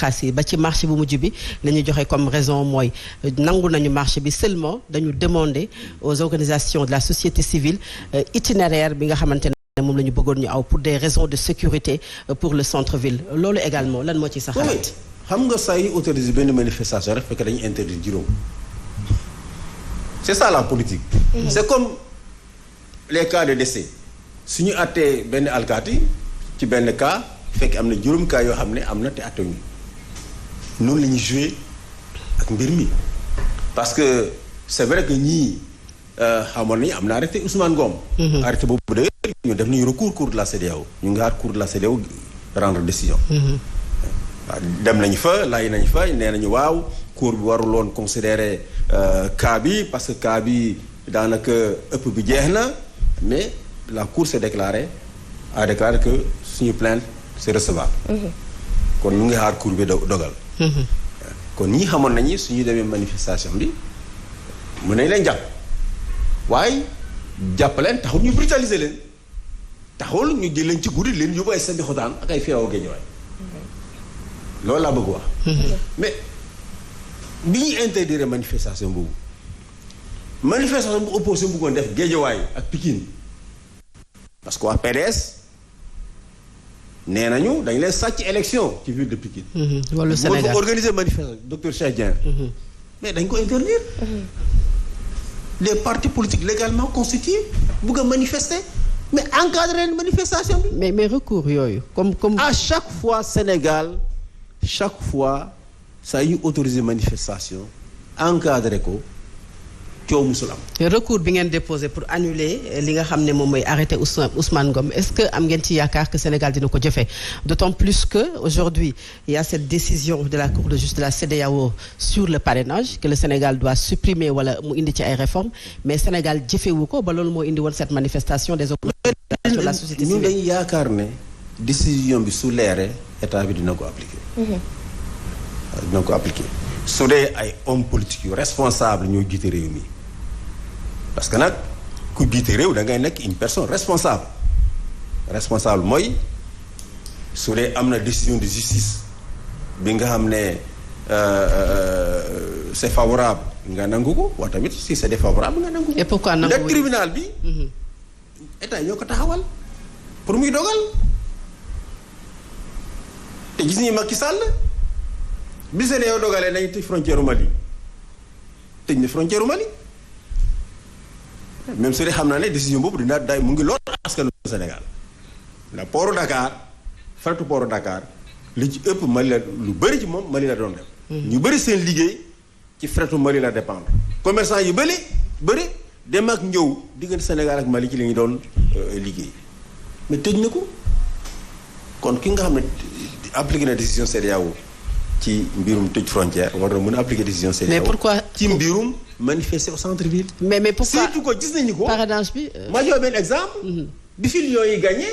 démocratie ba ci marché bu mujj bi la ñu joxe comme raison mooy nangu nañu marché bi seulement dañu demander aux organisations de la société civile itinéraire bi nga xamante ne moom la ñu bëggoon ñu aw pour des raisons de sécurité pour le centre-ville loolu également lan moo ci sa xalaat. xam nga saa yu autorisé benn manifestation rek fekk dañuy interdire juróom c'est ça la politique. C'est comme les cas de décès su ñu àttee benn alkaati ci benn cas fekk am na juróom cas yoo xam ne am na te àttewuñu noonu la ñuy jouer ak mbir mi parce que c'est vrai que ñii xamoon nañu am na arrêté Ousmane Ngom. arrêté boobu de ñu def nañu recours cour de la CEDEAO ñu ngi xaar cour de la CEDEAO rendre décision. waaw dem nañu fa lay nañu fa nee nañu waaw cour bi warul woon considérer cas bi parce que cas bi daanaka ëpp bi jeex na mais la cour a déclaré que suñu plainte c'est recevable. kon ñu ngi xaar cour bi dogal. kon ñi xamoon nañu suñu demee manifestation bi mën nañ leen jàpp waaye jàpp leen taxul ñu brutaliser leen taxul ñu jël leen ci guddi leen yóbbu ay sandi xotaan ak ay feewu géejawaay loolu laa bëgg wax. mais bi ñuy interdire manifestation boobu manifestation bu opposition bëggoon def géejawaay ak Pikine parce que waa PDS nee nañu dañ leen sàcc élection ci ville de Pikine. wala Sénégal moo fa organiser manifestation docteur Cheikh Dieng. mais dañ ko interdire. des partis politiques légalement constitués bëgg a manifester mais encadrer leen manifestation bi. mais recours yooyu comme. à chaque fois Sénégal chaque fois saa yu autorisé manifestation encadré ko coow musul am. recours bi ngeen déposé pour annuler li nga xam ne moom mooy arrêté Ousmane Ngom est-ce que am ngeen ci yaakaar que Sénégal dina ko jëfee d'autant plus que aujourd'hui il y a cette décision de la Cour de justice de la CEDEAO sur le parrainage que le Sénégal doit supprimer wala mu indi ci ay réformes mais Sénégal jëfewu ko ba loolu moo indi woon cette manifestation des organisations de la société civile. ñu dañuy yaakaar ne décision bi su leeree état bi dina ko appliquer. dina ko appliquer su dee ay hommes politiques yu responsable ñoo jiite réew mi parce que nag ku jiite réew da ngay nekk une personne responsable mooy su dee am na décision de justice bi nga xam ne c'est favorable nga nangu ko wa tamit si c'est défavorable nga nangu ko. et pourquoi nangu le tribunal bi. état ñoo ko taxawal pour muy dogal te gis nañu Macky Sall. bi seen yow dogalee nañ tëj frontière Mali tëj na frontière Mali même su dee xam naa ne décision boobu dina day mu ngi lool askanu Sénégal ndax pooru Dakar fretu pooru Dakar li ci ëpp Mali la lu bëri ci moom Mali la doon dem. ñu bëri seen liggéey ci fretu Mali la dépendre commerçant yu bëri dem ak ñëw diggante Sénégal ak Mali ci la ñu doon liggéey mais tëj na ko kon ki nga xam ne appliqué na décision CEDEAO ci mbirum tëj frontière war na mën a appliquer décision CEDEAO. mais pourquoi ci mbirum manifester au centre-ville. mais pourquoi surtout ko gis nañu ko. parrainage bi. ma jox benn exemple. bi fi Lions yi gagné.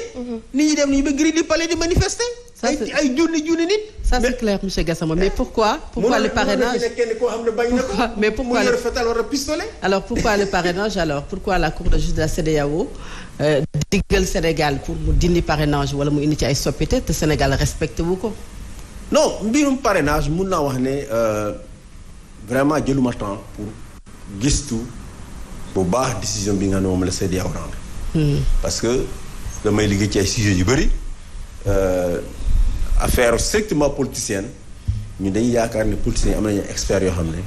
nit ñi dem nañu ba grille du palais di manifester. ay junni nit. ça c'est clair monsieur Gassama mais pourquoi le parrainage kenn koo xam ne bañ na ko. mais pourquoi mu yor fetal wala pistolet. alors pourquoi le parrainage pourquoi la Cour de justice de la CEDEAO diggal Sénégal pour mu dindi parrainage wala mu indi ci ay soppite te Sénégal respecté wu ko. non mbirum parrainage mun naa wax ne vraiment jëluma temps pour gistu bu baax décision bi nga xam ne moom la CEDEAO rendre. parce que damay liggéey ci ay sujets yu bëri affaire strictement politicienne ñu dañuy yaakaar ne politiciens yi am nañu experts yoo xam ne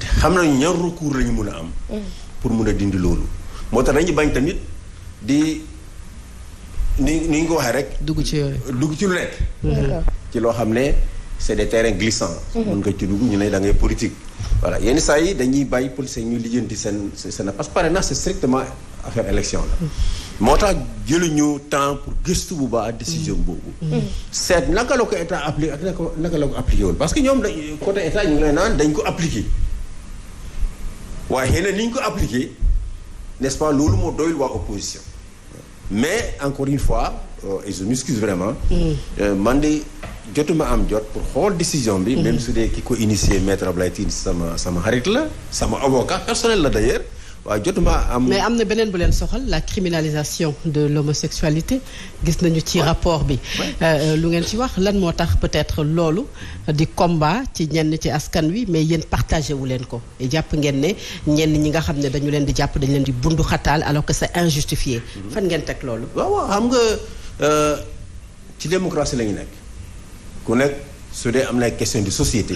te xam nañu ñaar recours la ñu mun a am. pour mun a dindi loolu. moo tax dañuy bañ tamit di ni nga ko waxee rek. dugg ci lu nekk. ci loo xam ne c'est des terrains glissants. mën nga ci dugg ñu ne da ngay politique. voilà yenn saa yi dañuy bàyyi politiciens ñu lijjanti seen parce que parrainage c'est strictement affaire élection la. moo tax jëluñu temps pour gëstu bu baax décision boobu. seet naka la ko état appliqué ak naka la ko appliqué woon parce que ñoom dañ côté état ñu ngi lay naan dañ ko appliqué waaye xëy na ni ñu ko appliqué n'est-ce pas loolu moo doyul waa opposition. mais encore une fois et je m'excuse vraiment. man de jotuma am jot pour xool décision bi. même su dee ki ko initié maître Ablaye Tine sama xarit la sama avocat personnel la d'ailleurs waaw jotuma am. mais am na beneen bu leen soxal la criminalisation de l'homosexualité gis nañu ci rapport bi. lu ngeen ci wax lan moo tax peut-être loolu di combat ci ñenn ci askan wi mais yéen partagé wu leen ko jàpp ngeen ne ñenn ñi nga xam ne dañu leen di jàpp dañu leen di bundu xataal alors que c'est injustifié. fan ngeen teg loolu. waaw xam nga ci démocratie la ñu nekk ku nekk su dee am na question de société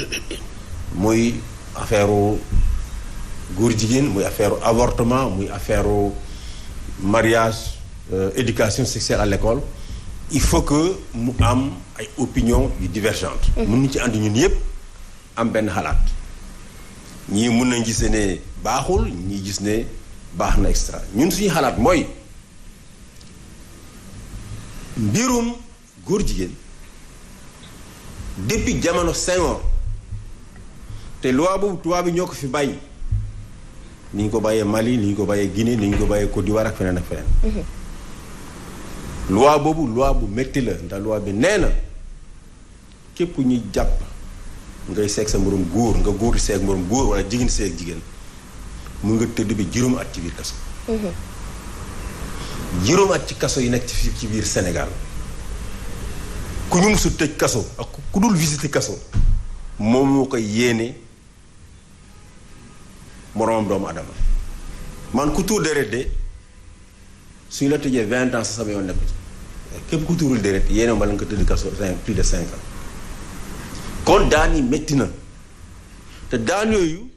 muy affaire góor jigéen muy affaire avortement muy affaire mariage éducation sexuelle à l'école il faut que mu am ay opinions yu divergentes. mënuñu ci ànd ñun yépp am benn xalaat ñii mun nañ gis ne baaxul ñii gis ne baax na extra ñun suñu xalaat mooy mbirum góor jigéen depuis jamono Senghor te loi boobu tubaab bi ñoo ko fi bàyyi. ni ñu ko bàyyee Mali ni ñu ko bàyyee Guinée ni ñu ko bàyyee Côte d'Ivoire ak feneen ak feneen. loi boobu loi bu métti la ndax loi bi nee na képp ñuy jàpp ngay seeg sa moroom góor nga góor di seeg moroom góor wala jigéen di seeg jigéen mu nga tëdd bi juróom at ci biir kaso. juróom at ci kaso yi nekk ci biir Sénégal ku ñu musul tëj kaso ak ku dul visiter kaso moom moo koy yéene. moroomam doomu adama man ku tuur deret de suñu la tëjee 20 ans sa sama yoon nekku ci képp ku tuurul deret yéena ma la nga tëdd kaso plus de 5 ans kon daan yi métti na te daan yooyu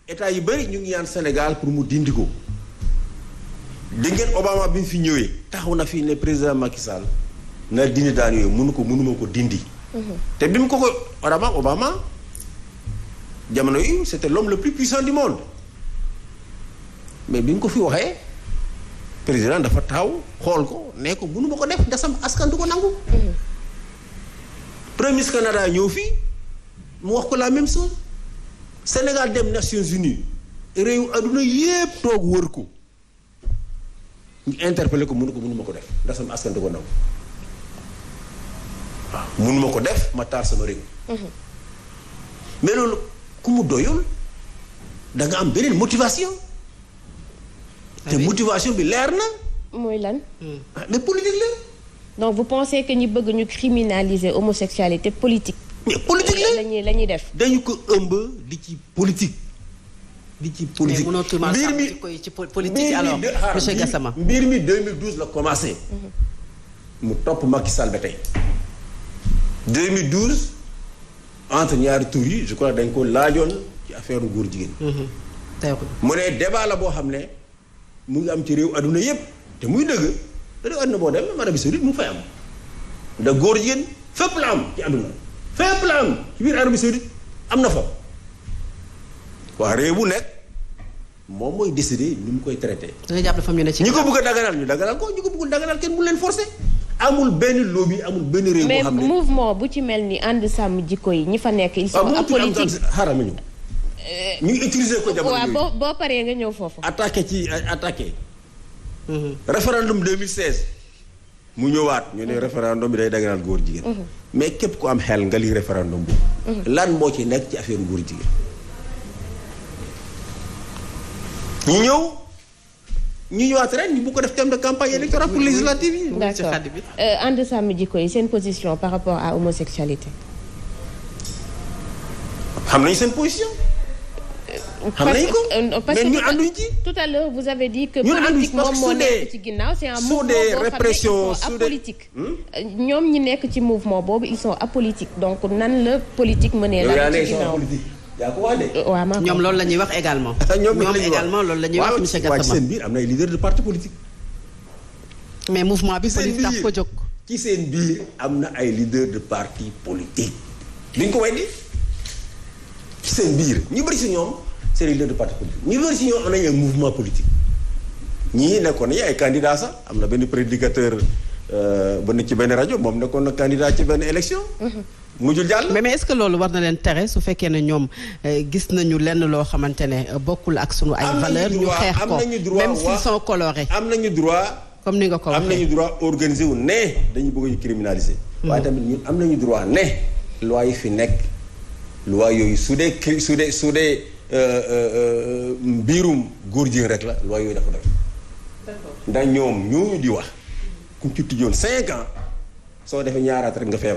état yu bari ñu ngi yaan Sénégal pour mu dindi ko dégg ngeen Obama bi mu fi ñëwee taxaw na fii ne président Macky Sall na dindi daan yooyu mënuma ko dindi te bi mu ko Obama jamono yi c'était l'homme le plus puissant du monde mais bi nga ko fi waxee président dafa taxaw xool ko ne ko mënu ma ko def da sama askan du ko nangu. premier ministre Canada ñëw fii mu wax ko la même chose Sénégal dem Nations Unies réew adduna yépp toog wër ko ñu interpellé ko mënu ma ko def da sama askan du ko nangu waaw mënu ma ko def ma taar sama réew. mais loolu ku mu doyul da nga am beneen motivation. te motivation bi leer na. mooy lan. mais politique la. donc vous pensez que ñi bëgg ñu criminaliser homosexualité politique. mais politique la ñuy def. dañu ko ëmb di ci politique. mais mënoo tuumaal ci politique alors monsieur Gassama. mbir mi 2012 la commencé. mu topp Macky Sall ba tey. 2012 entre ñaari tur yi je crois dañ ko laajoon ci affaire góor jigéen. mu ne débat la boo xam ne. mu ngi am ci réew adduna yépp te muy dëgg te réew adduna boo dem même Arabie Saoudite mu ngi fay am da góor jigéen fépp la am ci adduna fépp la am ci biir Arabie Saoudite am na fa waa réew bu nekk moom mooy décider ni mu koy traité. da ngay jàpp dafa ñu ne ci. ñi ko bëgg a daganal ñu daganal ko ñi ko bëggul daganal kenn bu leen forcer amul benn lobby amul benn réew boo xam ne mais mouvement bu ci mel ni ànd sàmm jikko yi ñi fa nekk ils sont apolitiques xaaral ma ñëw ñu ngi utiliser ko jamono yooyu waaw boo paree nga ñëw foofu. attaqué. référendum 2016 mu ñëwaat ñu ne référendum bi day daganal góor jigéen. mais képp ku am xel nga lii référendum boobu. lan moo ci nekk ci affaire góor jigéen. ñu ñëwaat ren ñu bu ko def thème de campagne électorale pour législative yi. d'accord ànd sàmm jikko yi seen position par rapport à homosexualité. xam nañu seen position. xam nañu ko mais ñu ànduñ ci. tout à l'heure vous avez dit que politique moom moo nekk ci ginnaaw c'est un mouvement boo xam ne ils sont apolitiques. ñoom ñi nekk ci mouvement boobu ils sont apolitiques donc nan la politique mënee la ci ginnaaw. yaa ko wax de. waaw maa ñoom loolu la ñuy wax également. ñoom également loolu la ñuy wax monsieur Gassama. waaw ci seen biir am na ay leaders de parti politique. mais mouvement bi politique tax ko jóg. ci seen biir am na ay leaders de parti politique. duñ ko weddi ci seen biir ñu bëri si ñoom c'est leader de parti politique ñu bëri si ñoom am nañu ay mouvement politique. ñii nekkoon nañu ay candidats sax am na benn prédicateur ba nekk ci benn rajo moom nekkoon na candidat ci benn élection. mujjul jàll. mais est-ce que loolu war na leen tere su fekkee ne ñoom gis nañu lenn loo xamante ne bokkul ak sunu ay valeurs ñu xeex ko même s'ils sont colorés. am nañu droit. comme ni nga ko waxee am nañu droit organiser wu ne dañu bëgg ñu criminaliser. waaye tamit ñun am nañu droit ne loi yi fi nekk loi yooyu su dee mbirum góor jigéen rek la loi yooyu dafa doy. ndax ñoom ñooñu di wax ku ci tijjoon 5 ans soo defee ñaaraat rek nga feebar.